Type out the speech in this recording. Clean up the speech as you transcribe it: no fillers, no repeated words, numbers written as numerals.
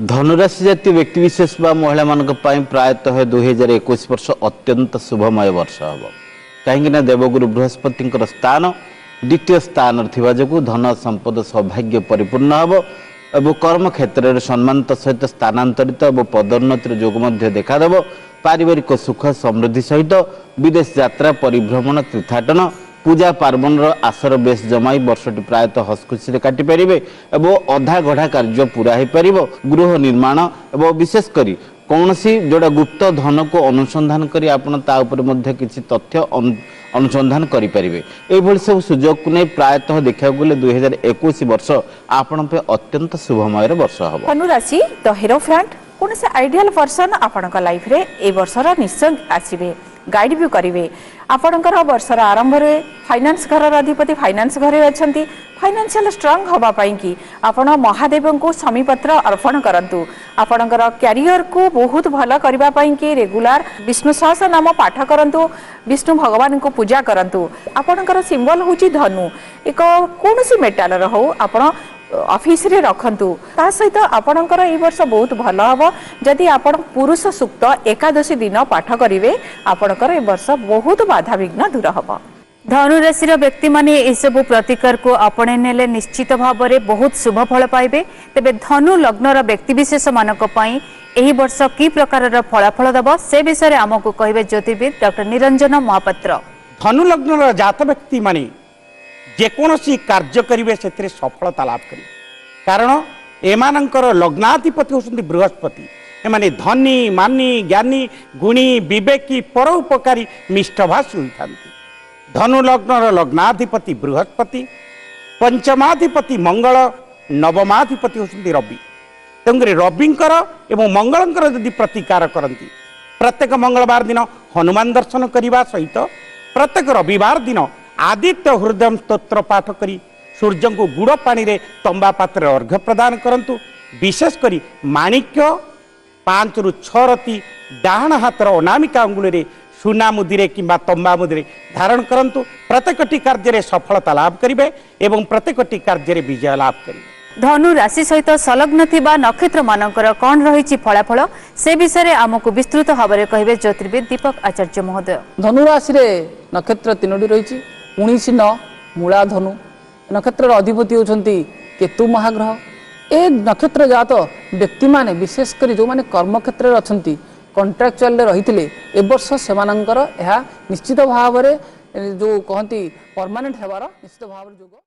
धनुराशि जातीय व्यक्तिशेष महिला मान प्रायतः 2021 वर्ष अत्यंत शुभमय वर्ष हम कहीं देवगुरु बृहस्पति स्थान द्वितीय स्थान जो धन संपद सौभाग्य परिपूर्ण हम और कर्म क्षेत्र में सम्मानित सहित स्थानांतरित और पदोन्नतिर जोग देखादेव पारिवारिक सुख समृद्धि सहित विदेश यात्रा परिभ्रमण तीर्थाटन पूजा पार्वण आसर बेस जमाई वर्षटी प्रायतः हसखुशी काटिपारे और अधा गढ़ा कार्य पूरा हो पार गृह निर्माण और विशेषकर कौन सी जोड़ा गुप्त धन को अनुसंधान करी आपण ता उपरे किसी तथ्य अनुसंधान करें ये सब सुजोग को नहीं प्रायतः देखा गले 2021 वर्ष आपण पे अत्यंत शुभमय वर्ष हम। धनुराशि द हीरो फ्रेंड कौन से आइडियल पर्सन आपण लाइफ रे ए वर्षर निश्चय आसवे गाइड भी करेंगे आपणकर वर्षर आरंभ में फाइनान्स घर अधिपति फाइनान्स घरे अच्छा फाइनान्शियल स्ट्रांग होगापाई कि आपण महादेव को समीपत्र अर्पण करंतु आपणकर कैरियर को बहुत भल करने कि रेगुलर विष्णु सहस्र नाम पाठ करंतु विष्णु भगवान को पूजा करंतु आपणकर सिंबल होची धनु एक कौन सी मेटाल हो आपण ऑफिस रे रखंतु ता सहित आपणकर ए वर्ष बहुत भल हम जदि आपण पुरुष सूक्त एकादशी दिन पाठ करेंगे आपणकर ए वर्ष बहुत बाधा विघ्न दूर हम। धनुराशि व्यक्ति माने एसबू प्रतिकार को आपणे नेले निश्चित भाव में बहुत शुभ फल पाइबे। तेबे धनु लग्नर व्यक्तिविशेष मानक पई एही वर्ष की प्रकार फलाफल दब से विषय आमको कहिबे ज्योतिर्विद डॉक्टर निरंजन महापात्र। धनु लग्नर जात व्यक्ति माने जेकोसी कार्य करेंगे से सफलता लाभ करेंगे कारण एमानंकर लग्नाधिपति होती बृहस्पति एमाने धनी मानी ज्ञानी गुणी विवेकी परोपकारी मिष्टभाषी होता धनु लग्नर लग्नाधिपति बृहस्पति पंचमाधिपति मंगल नवमाधिपति होती रवि तेणुक रविंकर एवं मंगलंकर यदि प्रतिकार करती प्रत्येक मंगलवार दिन हनुमान दर्शन करने सहित प्रत्येक रविवार दिन आदित्य हृदय स्तोत्र पाठ करी सूर्य को गुड़ पानी रे तंबा पात्र अर्घ्य प्रदान करंतु विशेषकर माणिक्य 5 ରୁ 6 रति डाहण हाथर अनामिका अंगुल रे सुना मुदिरे किंबा तंबा मुदिरे धारण करंतु प्रत्येकटी कार्य सफलता लाभ करेंगे एवं प्रत्येकटी कार्य विजय लाभ करेंगे। धनु राशि सहित संलग्न थिबा नक्षत्र मानकर कौन रही फलाफल से विषय आमको विस्तृत भाव में कहे ज्योतिर्विद दीपक आचार्य महोदय। धनु राशि नक्षत्र 3टी रही उन्नीस न मूला धनु नक्षत्र अधिपति होती केतु महाग्रह ए नक्षत्र जात व्यक्ति माने विशेषकर जो माने कर्म क्षेत्र में अच्छा कंट्राक्चुअल रही ए वर्ष से निश्चित भाव में जो कहती परमानेंट होबार निश्चित भाव